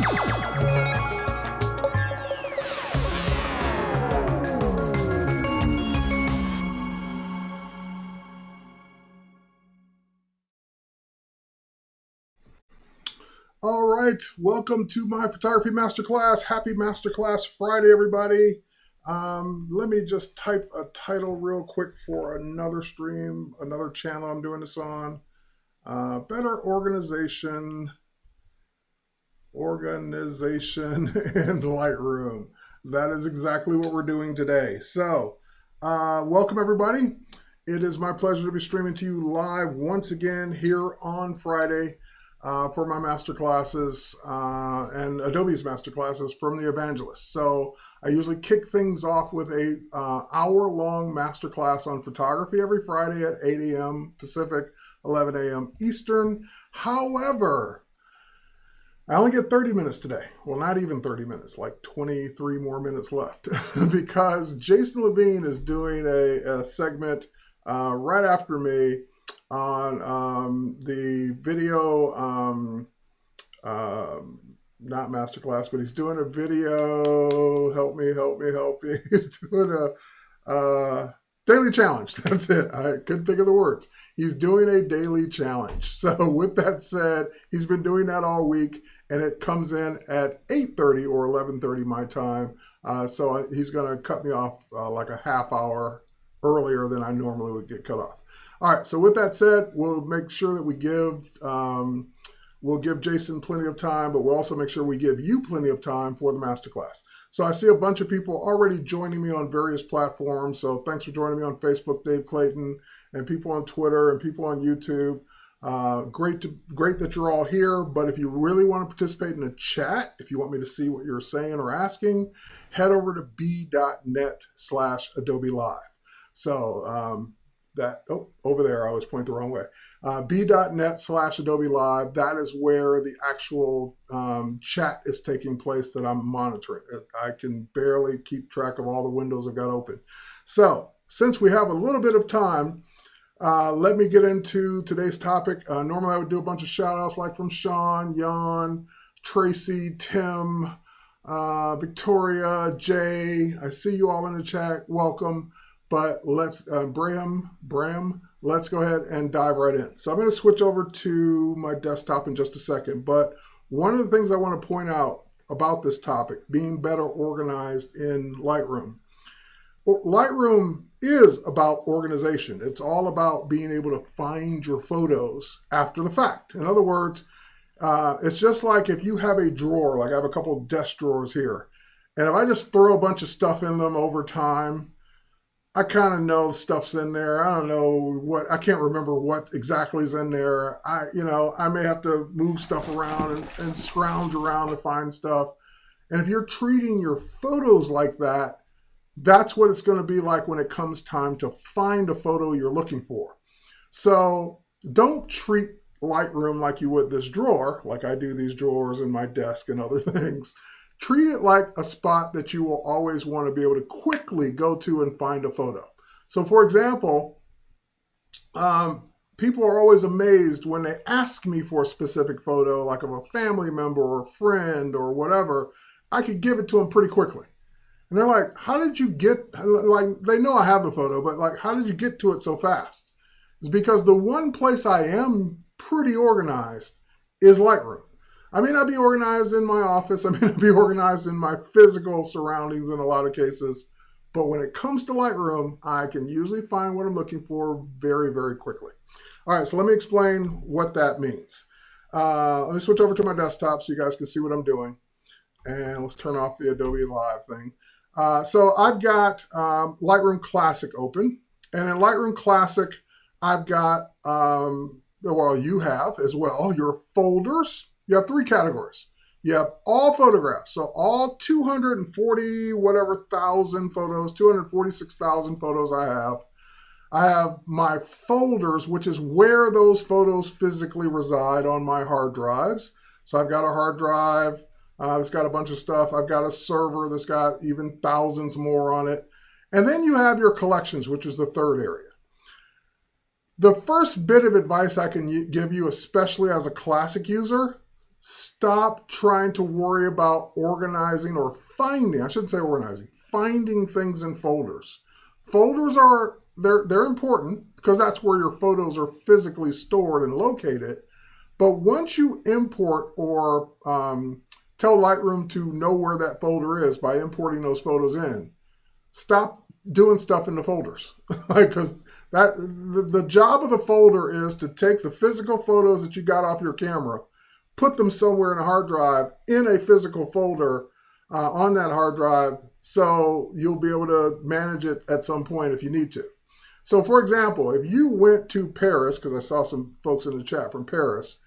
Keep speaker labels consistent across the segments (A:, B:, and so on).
A: All right, welcome to my photography masterclass. Happy Masterclass Friday, everybody. Let me just type a title real quick for another stream, another channel I'm doing this on. Better organization in Lightroom. That is exactly what we're doing today. So, welcome everybody. It is my pleasure to be streaming to you live once again here on Friday. For my masterclasses and Adobe's masterclasses from the Evangelist. So I usually kick things off with a hour-long masterclass on photography every Friday at 8 a.m. Pacific, 11 a.m. Eastern. However, I only get 30 minutes today. Well, not even 30 minutes, like 23 more minutes left because Jason Levine is doing a segment right after me on the video, not masterclass, but he's doing a video, help me. He's doing a daily challenge. That's it. I couldn't think of the words. He's doing a daily challenge. So with that said, he's been doing that all week, and it comes in at 8:30 or 11:30 my time. So he's going to cut me off like a half hour earlier than I normally would get cut off. All right, so with that said, we'll make sure that we'll give Jason plenty of time, but we'll also make sure we give you plenty of time for the masterclass. So I see a bunch of people already joining me on various platforms. So thanks for joining me on Facebook, Dave Clayton, and people on Twitter and people on YouTube. Great that you're all here, but if you really want to participate in the chat, if you want me to see what you're saying or asking, head over to b.net/Adobe Live. So over there, I always point the wrong way. b.net/Adobe Live. That is where the actual chat is taking place that I'm monitoring. I can barely keep track of all the windows I've got open. So since we have a little bit of time, let me get into today's topic. Normally I would do a bunch of shout outs like from Sean, Jan, Tracy, Tim, Victoria, Jay. I see you all in the chat. Welcome. But let's, Bram, let's go ahead and dive right in. So I'm going to switch over to my desktop in just a second. But one of the things I want to point out about this topic, being better organized in Lightroom. Lightroom is about organization. It's all about being able to find your photos after the fact. In other words, it's just like if you have a drawer, like I have a couple of desk drawers here, and if I just throw a bunch of stuff in them over time, I kind of know stuff's in there. I don't know what, I can't remember what exactly is in there. I may have to move stuff around and scrounge around to find stuff. And if you're treating your photos like that, that's what it's going to be like when it comes time to find a photo you're looking for. So don't treat Lightroom like you would this drawer, like I do these drawers in my desk and other things. Treat it like a spot that you will always want to be able to quickly go to and find a photo. So for example, people are always amazed when they ask me for a specific photo, like of a family member or a friend or whatever. I could give it to them pretty quickly. And they're like, how did you get, like, they know I have the photo, but like, how did you get to it so fast? It's because the one place I am pretty organized is Lightroom. I may not be organized in my office. I may not be organized in my physical surroundings in a lot of cases. But when it comes to Lightroom, I can usually find what I'm looking for very, very quickly. All right, so let me explain what that means. Let me switch over to my desktop so you guys can see what I'm doing. And let's turn off the Adobe Live thing. So I've got Lightroom Classic open. And in Lightroom Classic, I've got, well, you have as well, your folders. You have three categories. You have all photographs. So all 240 whatever thousand photos, 246,000 photos I have. I have my folders, which is where those photos physically reside on my hard drives. So I've got a hard drive that's got a bunch of stuff. I've got a server that's got even thousands more on it. And then you have your collections, which is the third area. The first bit of advice I can give you, especially as a classic user, Stop trying to worry about organizing or finding, I shouldn't say organizing, finding things in folders. Folders are, they're important because that's where your photos are physically stored and located. But once you import or tell Lightroom to know where that folder is by importing those photos in, stop doing stuff in the folders. Because the job of the folder is to take the physical photos that you got off your camera, put them somewhere in a hard drive in a physical folder on that hard drive, so you'll be able to manage it at some point if you need to. So for example, if you went to Paris, because I saw some folks in the chat from Paris,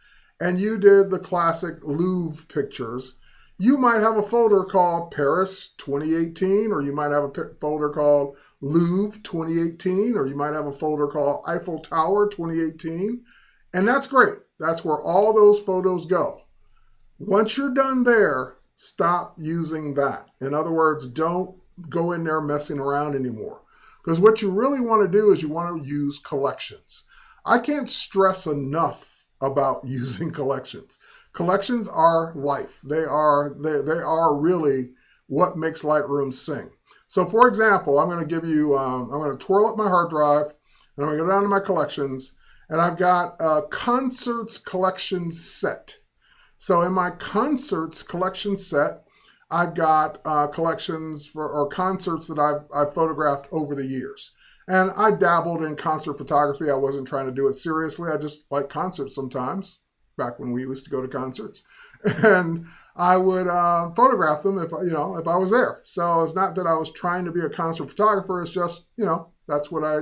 A: and you did the classic Louvre pictures, you might have a folder called Paris 2018, or you might have a folder called Louvre 2018, or you might have a folder called Eiffel Tower 2018, and that's great. That's where all those photos go. Once you're done there, stop using that. In other words, don't go in there messing around anymore. Because what you really want to do is you want to use collections. I can't stress enough about using collections. Collections are life. They are really what makes Lightroom sing. So for example, I'm going to give you, I'm going to twirl up my hard drive, and I'm going to go down to my collections, and I've got a concerts collection set. So in my concerts collection set, I've got collections or concerts that I've photographed over the years. And I dabbled in concert photography. I wasn't trying to do it seriously. I just like concerts sometimes, back when we used to go to concerts. And I would photograph them if I was there. So it's not that I was trying to be a concert photographer. It's just, that's what I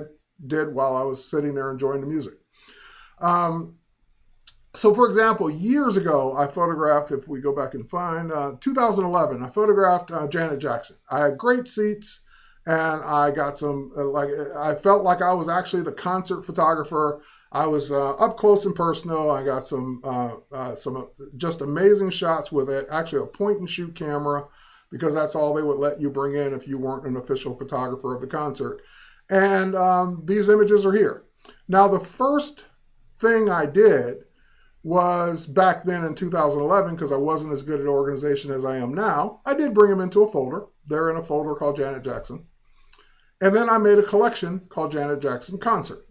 A: did while I was sitting there enjoying the music. So for example, years ago, I photographed, if we go back and find, 2011, I photographed Janet Jackson. I had great seats, and I got some, I felt like I was actually the concert photographer. I was up close and personal. I got some just amazing shots with it, actually a point and shoot camera, because that's all they would let you bring in if you weren't an official photographer of the concert. And these images are here. Now, the first thing I did was back then in 2011, because I wasn't as good at organization as I am now, I did bring them into a folder. They're in a folder called Janet Jackson. And then I made a collection called Janet Jackson Concert.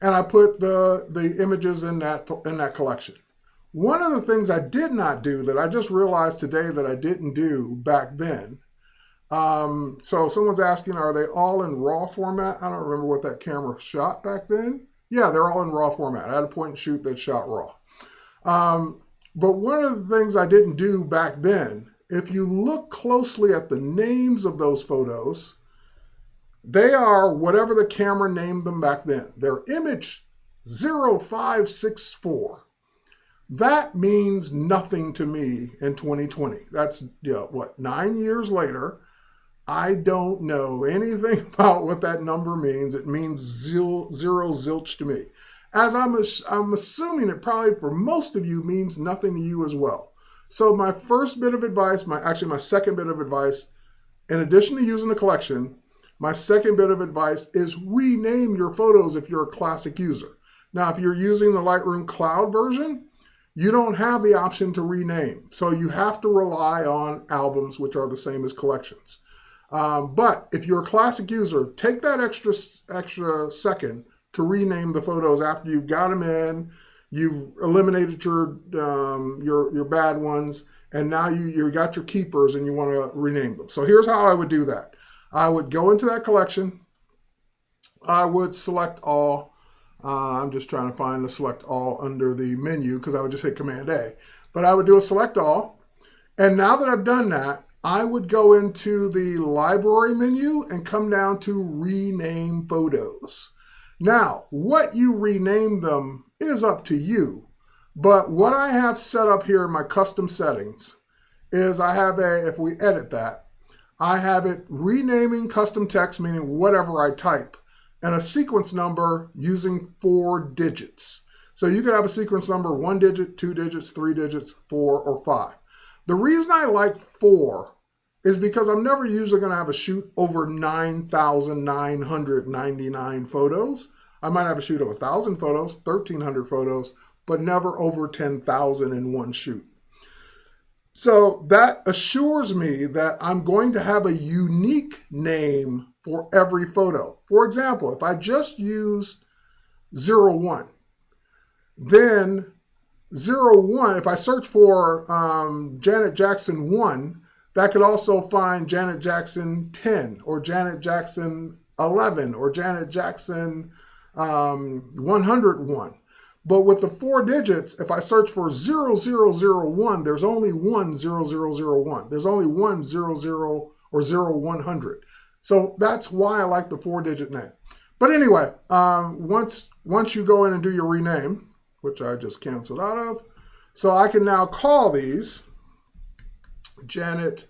A: And I put the images in that collection. One of the things I did not do that I just realized today that I didn't do back then, so someone's asking, are they all in RAW format? I don't remember what that camera shot back then. Yeah, they're all in RAW format. I had a point and shoot that shot RAW. But one of the things I didn't do back then, if you look closely at the names of those photos, they are whatever the camera named them back then. They're image 0564. That means nothing to me in 2020. That's, 9 years later. I don't know anything about what that number means. It means zero zilch to me. As I'm assuming it probably for most of you means nothing to you as well. So my first bit of advice, my second bit of advice, in addition to using the collection, my second bit of advice is rename your photos if you're a classic user. Now, if you're using the Lightroom Cloud version, you don't have the option to rename. So you have to rely on albums, which are the same as collections. But if you're a classic user, take that extra second to rename the photos after you've got them in, you've eliminated your bad ones, and now you got your keepers and you want to rename them. So here's how I would do that. I would go into that collection. I would select all. I'm just trying to find the select all under the menu because I would just hit Command A. But I would do a select all. And now that I've done that, I would go into the library menu and come down to rename photos. Now, what you rename them is up to you. But what I have set up here in my custom settings is I have if we edit that, I have it renaming custom text, meaning whatever I type, and a sequence number using 4 digits. So you could have a sequence number 1 digit, 2 digits, 3 digits, 4, or 5. The reason I like 4 is because I'm never usually going to have a shoot over 9,999 photos. I might have a shoot of 1,000 photos, 1,300 photos, but never over 10,000 in one shoot. So that assures me that I'm going to have a unique name for every photo. For example, if I just used 01, then 01, if I search for Janet Jackson 1, that could also find Janet Jackson 10 or Janet Jackson 11 or Janet Jackson 101. But with the 4 digits, if I search for 0001, there's only one 0001. There's only one 00 or 0100. So that's why I like the 4-digit name. But anyway, once you go in and do your rename, which I just canceled out of, so I can now call these Janet,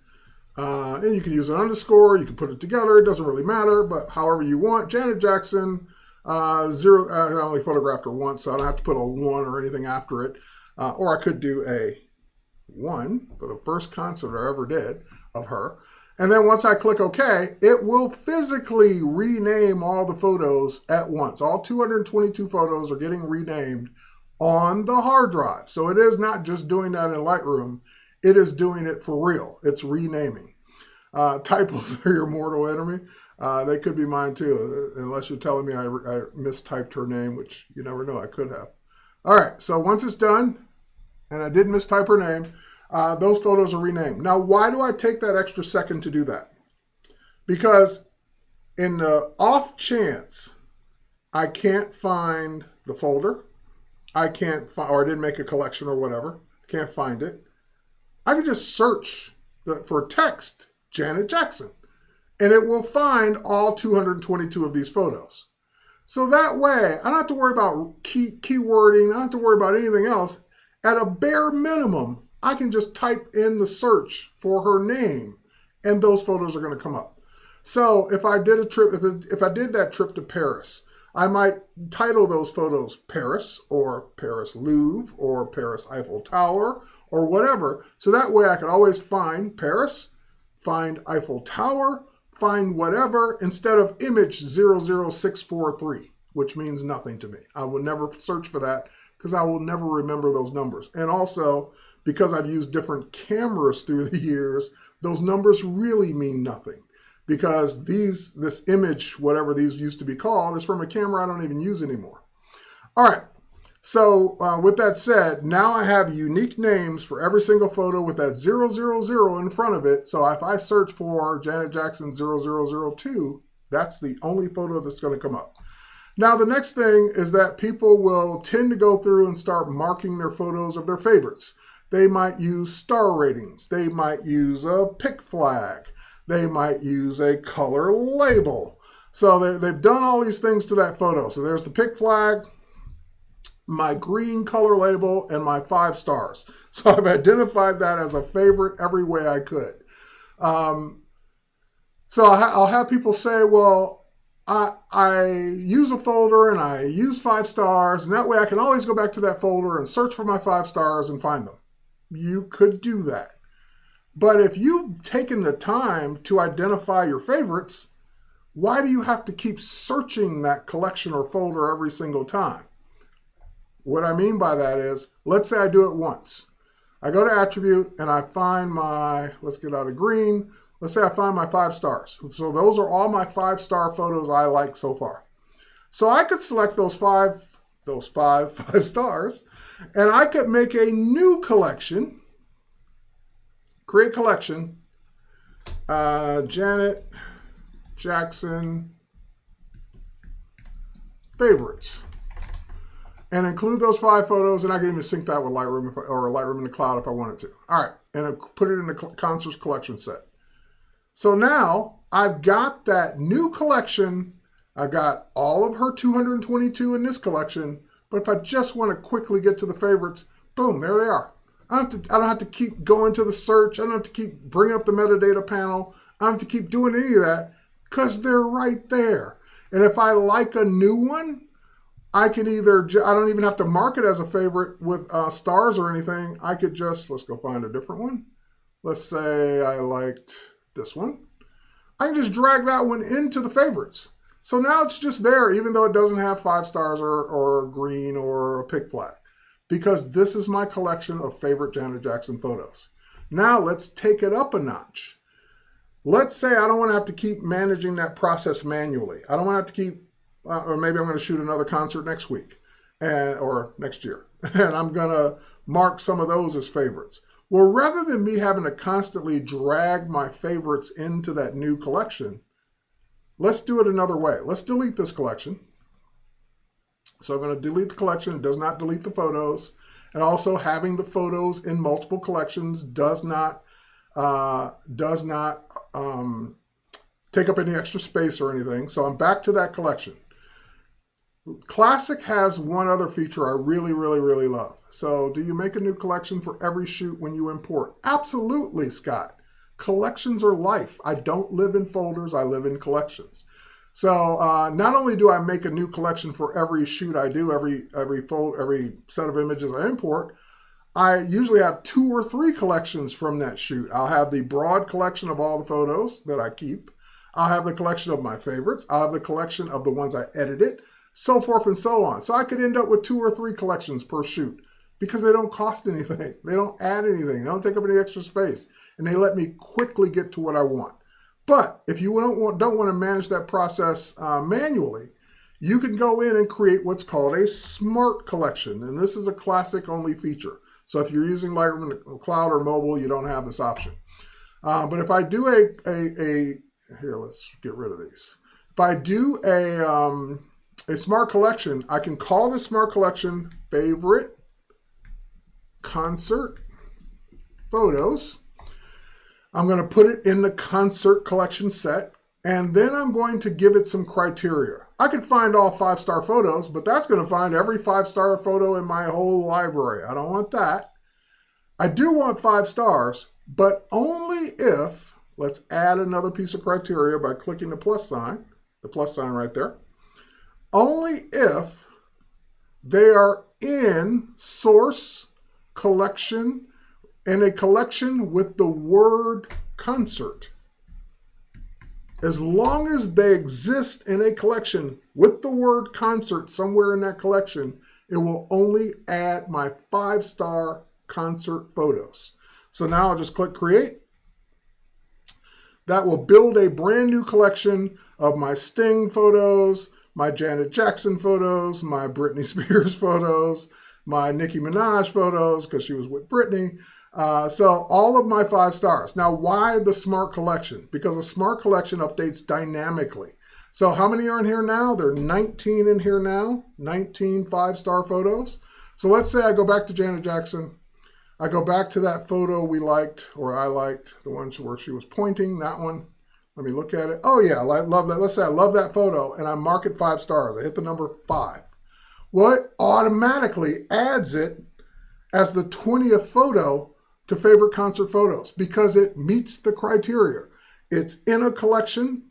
A: and you can use an underscore, you can put it together, it doesn't really matter, but however you want. Janet Jackson, 0, I only photographed her once, so I don't have to put a 1 or anything after it. Or I could do a 1 for the first concert I ever did of her. And then once I click OK, it will physically rename all the photos at once. All 222 photos are getting renamed on the hard drive. So it is not just doing that in Lightroom. It is doing it for real. It's renaming. Typos are your mortal enemy. They could be mine too, unless you're telling me I mistyped her name, which you never know, I could have. All right, so once it's done, and I did mistype her name, those photos are renamed. Now, why do I take that extra second to do that? Because in the off chance I can't find the folder, I can't find, or I didn't make a collection or whatever, can't find it, I can just search for text Janet Jackson, and it will find all 222 of these photos. So that way, I don't have to worry about keywording, I don't have to worry about anything else. At a bare minimum, I can just type in the search for her name, and those photos are going to come up. So if I did a trip, if I did that trip to Paris, I might title those photos Paris or Paris Louvre or Paris Eiffel Tower or whatever. So that way I could always find Paris, find Eiffel Tower, find whatever, instead of image 00643, which means nothing to me. I will never search for that because I will never remember those numbers. And also, because I've used different cameras through the years, those numbers really mean nothing. Because this image, whatever these used to be called, is from a camera I don't even use anymore. All right, so with that said, now I have unique names for every single photo with that 000 in front of it. So if I search for Janet Jackson 0002, that's the only photo that's going to come up. Now, the next thing is that people will tend to go through and start marking their photos of their favorites. They might use star ratings. They might use a pick flag. They might use a color label. So they've done all these things to that photo. So there's the pick flag, my green color label, and my 5 stars. So I've identified that as a favorite every way I could. So I'll have people say, well, I use a folder and I use 5 stars, and that way I can always go back to that folder and search for my 5 stars and find them. You could do that. But if you've taken the time to identify your favorites, why do you have to keep searching that collection or folder every single time? What I mean by that is, let's say I do it once. I go to attribute and I find my, let's get out of green, let's say I find my 5 stars. So those are all my 5-star photos I like so far. So I could select those five stars, and I could make a new collection. Create collection, Janet Jackson favorites, and include those 5 photos, and I can even sync that with Lightroom or Lightroom in the cloud if I wanted to. All right, and put it in the concerts collection set. So now I've got that new collection. I've got all of her 222 in this collection, but if I just want to quickly get to the favorites, boom, there they are. I don't have to keep going to the search. I don't have to keep bringing up the metadata panel. I don't have to keep doing any of that because they're right there. And if I like a new one, I can either, I don't even have to mark it as a favorite with stars or anything. I could just, let's go find a different one. Let's say I liked this one. I can just drag that one into the favorites. So now it's just there, even though it doesn't have 5 stars or green or a pick flag. Because this is my collection of favorite Janet Jackson photos. Now let's take it up a notch. Let's say I don't want to have to keep managing that process manually. I don't want to have to keep, or maybe I'm going to shoot another concert next week or next year, and I'm going to mark some of those as favorites. Well, rather than me having to constantly drag my favorites into that new collection, let's do it another way. Let's delete this collection. So I'm going to delete the collection. It does not delete the photos. And also having the photos in multiple collections does not take up any extra space or anything. So I'm back to that collection. Classic has one other feature I really, really, really love. So do you make a new collection for every shoot when you import? Absolutely, Scott. Collections are life. I don't live in folders. I live in collections. So not only do I make a new collection for every shoot I do, every set of images I import, I usually have 2 or 3 collections from that shoot. I'll have the broad collection of all the photos that I keep. I'll have the collection of my favorites. I'll have the collection of the ones I edited, so forth and so on. So I could end up with 2 or 3 collections per shoot because they don't cost anything. They don't add anything. They don't take up any extra space. And they let me quickly get to what I want. But if you don't want to manage that process manually, you can go in and create what's called a smart collection. And this is a classic only feature. So if you're using Lightroom Cloud or mobile, you don't have this option. But if I do here, let's get rid of these. If I do a smart collection, I can call this smart collection favorite concert photos. I'm going to put it in the concert collection set, and then I'm going to give it some criteria. I could find all 5-star photos, but that's going to find every 5-star photo in my whole library. I don't want that. I do want 5 stars, but only if, let's add another piece of criteria by clicking the plus sign right there. Only if they are in source collection, in a collection with the word concert. As long as they exist in a collection with the word concert somewhere in that collection, it will only add my 5-star concert photos. So now I'll just click create. That will build a brand new collection of my Sting photos, my Janet Jackson photos, my Britney Spears photos, my Nicki Minaj photos because she was with Britney. So all of my 5 stars. Now, why the smart collection? Because a smart collection updates dynamically. So how many are in here now? There are 19 in here now, 19 5-star photos. So let's say I go back to Janet Jackson. I go back to that photo we liked, or I liked, the one where she was pointing, that one. Let me look at it. Oh yeah, I love that. Let's say I love that photo and I mark it 5 stars. I hit the number 5. Well, it automatically adds it as the 20th photo to favorite concert photos because it meets the criteria. It's in a collection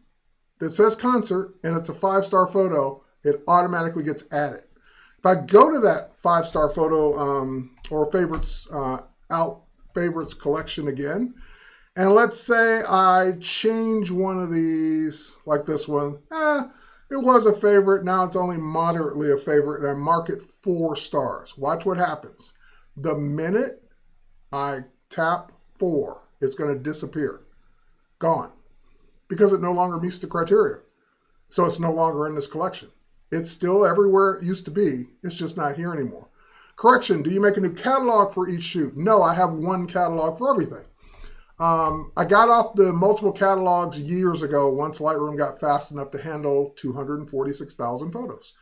A: that says concert and it's a 5-star photo, it automatically gets added. If I go to that 5-star photo or favorites favorites collection again, and let's say I change one of these, like this one, it was a favorite, now it's only moderately a favorite, and I mark it 4 stars. Watch what happens. The minute I tap 4, it's going to disappear. Gone. Because it no longer meets the criteria. So it's no longer in this collection. It's still everywhere it used to be. It's just not here anymore. Correction, do you make a new catalog for each shoot? No, I have one catalog for everything. I got off the multiple catalogs years ago once Lightroom got fast enough to handle 246,000 photos.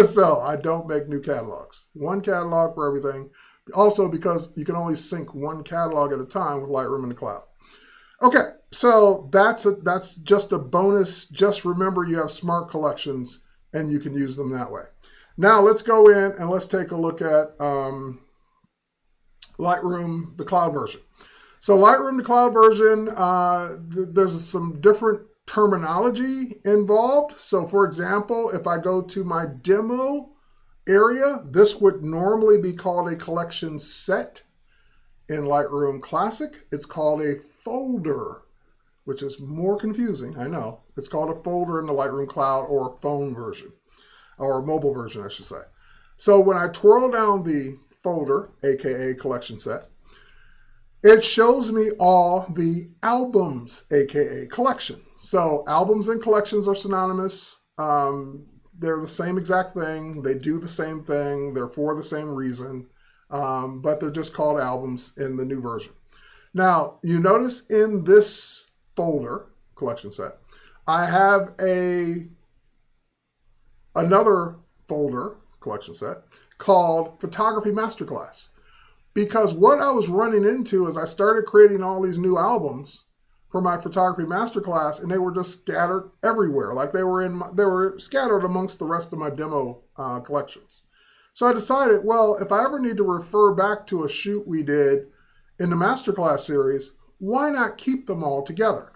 A: So I don't make new catalogs. One catalog for everything. Also because you can only sync one catalog at a time with Lightroom in the cloud. Okay, so that's just a bonus. Just remember you have smart collections and you can use them that way. Now let's go in and let's take a look at Lightroom, the cloud version. So Lightroom, the cloud version, there's some different terminology involved. So for example, if I go to my demo area, this would normally be called a collection set. In Lightroom Classic, it's called a folder, which is more confusing, I know. It's called a folder in the Lightroom Cloud or phone version, or mobile version, I should say. So when I twirl down the folder, aka collection set, it shows me all the albums, aka collection. So albums and collections are synonymous. They're the same exact thing. They do the same thing. They're for the same reason, but they're just called albums in the new version. Now, you notice in this folder, collection set, I have another folder, collection set, called Photography Masterclass. Because what I was running into is I started creating all these new albums for my photography masterclass, and they were just scattered everywhere. Like they were scattered amongst the rest of my demo collections. So I decided, well, if I ever need to refer back to a shoot we did in the masterclass series, why not keep them all together?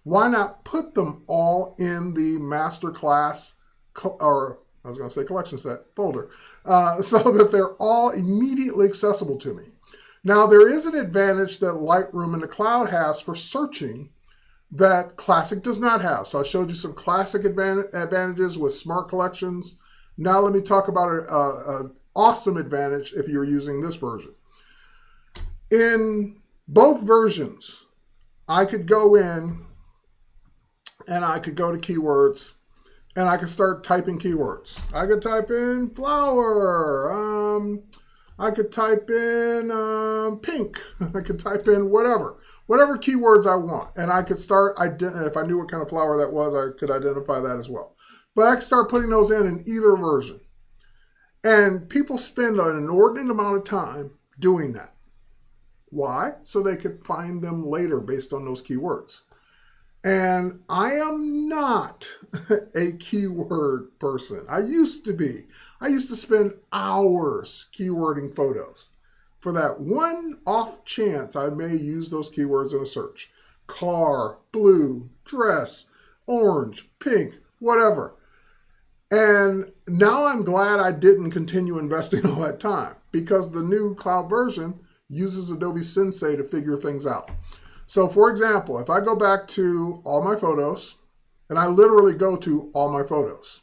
A: Why not put them all in the masterclass, or I was going to say collection set folder, so that they're all immediately accessible to me. Now, there is an advantage that Lightroom and the Cloud has for searching that Classic does not have. So I showed you some Classic advantages with smart collections. Now let me talk about an awesome advantage if you're using this version. In both versions, I could go in and I could go to keywords and I could start typing keywords. I could type in flower. I could type in pink. I could type in whatever keywords I want. And I could start, if I knew what kind of flower that was, I could identify that as well. But I could start putting those in either version. And people spend an inordinate amount of time doing that. Why? So they could find them later based on those keywords. And I am not a keyword person. I used to be. I used to spend hours keywording photos. For that one off chance, I may use those keywords in a search. Car, blue, dress, orange, pink, whatever. And now I'm glad I didn't continue investing all that time, because the new cloud version uses Adobe Sensei to figure things out. So for example, if I go back to all my photos, and I literally go to all my photos.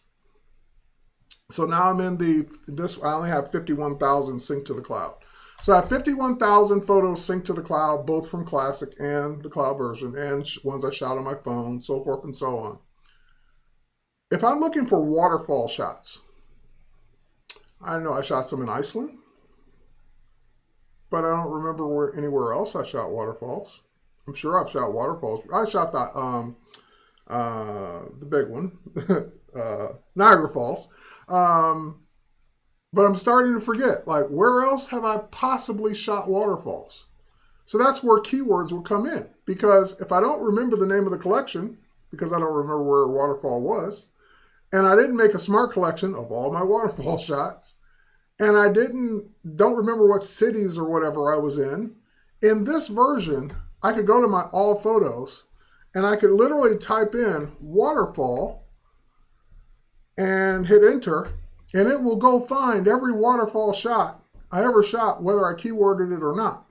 A: So now I'm in I only have 51,000 synced to the cloud. So I have 51,000 photos synced to the cloud, both from Classic and the cloud version, and ones I shot on my phone, so forth and so on. If I'm looking for waterfall shots, I know I shot some in Iceland, but I don't remember anywhere else I shot waterfalls. I'm sure I've shot waterfalls. I shot the big one, Niagara Falls. But I'm starting to forget, like, where else have I possibly shot waterfalls? So that's where keywords will come in. Because if I don't remember the name of the collection, because I don't remember where a waterfall was, and I didn't make a smart collection of all my waterfall shots, and I don't remember what cities or whatever I was in this version, I could go to my all photos and I could literally type in waterfall and hit enter, and it will go find every waterfall shot I ever shot, whether I keyworded it or not,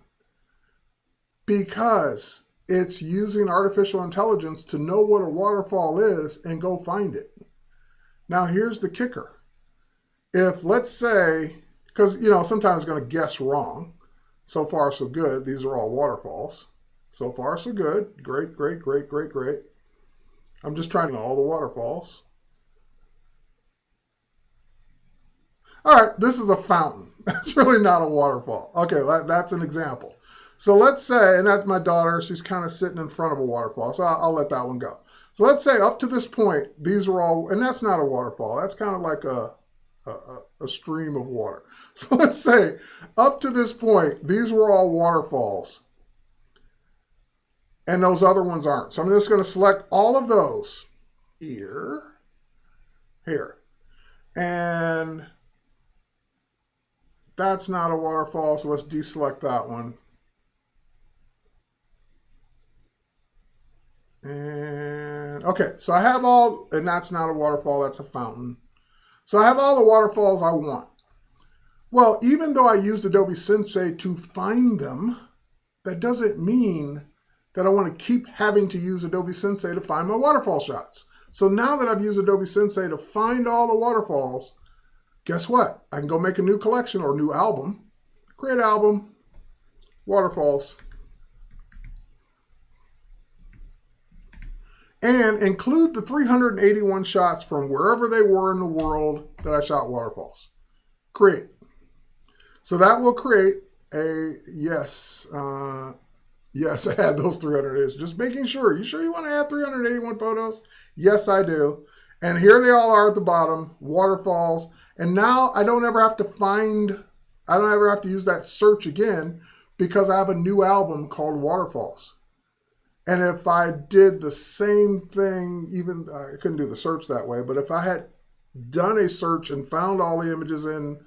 A: because it's using artificial intelligence to know what a waterfall is and go find it. Now here's the kicker. If, let's say, because sometimes it's going to guess wrong. So far so good. These are all waterfalls. So far so good. Great, great, great, great, great. I'm just trying all the waterfalls. All right, this is a fountain. That's really not a waterfall. Okay, that's an example. So let's say, and that's my daughter, she's kind of sitting in front of a waterfall, so I'll let that one go. So let's say up to this point, these are all, and that's not a waterfall. That's kind of like a stream of water. So let's say up to this point, these were all waterfalls, and those other ones aren't. So I'm just going to select all of those here, and that's not a waterfall, so let's deselect that one. And okay, so I have all, and that's not a waterfall, that's a fountain. So I have all the waterfalls I want. Well, even though I used Adobe Sensei to find them, that doesn't mean that I want to keep having to use Adobe Sensei to find my waterfall shots. So now that I've used Adobe Sensei to find all the waterfalls, guess what? I can go make a new collection or new album, create album, waterfalls, and include the 381 shots from wherever they were in the world that I shot waterfalls. Create. So that will create a, yes, yes, I had those 300. Just making sure. You sure you want to add 381 photos? Yes, I do. And here they all are at the bottom, waterfalls. And now I don't ever have to use that search again because I have a new album called Waterfalls. And if I did the same thing, even I couldn't do the search that way, but if I had done a search and found all the images in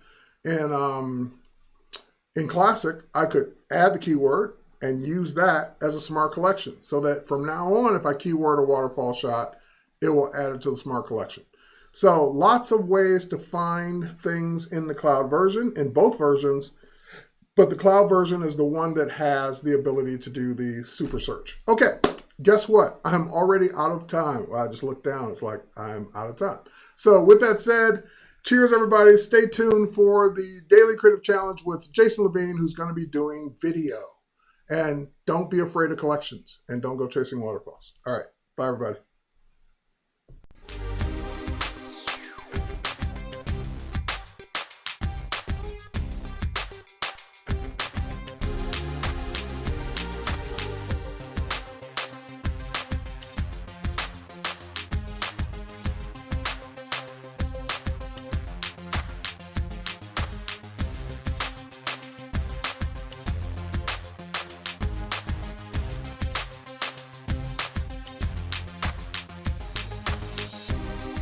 A: Classic, I could add the keyword and use that as a smart collection so that from now on, if I keyword a waterfall shot, it will add it to the smart collection. So lots of ways to find things in the cloud version, in both versions, but the cloud version is the one that has the ability to do the super search. Okay, guess what? I'm already out of time. Well, I just looked down. It's like I'm out of time. So with that said, cheers, everybody. Stay tuned for the Daily Creative Challenge with Jason Levine, who's going to be doing video. And don't be afraid of collections and don't go chasing waterfalls. All right. Bye, everybody.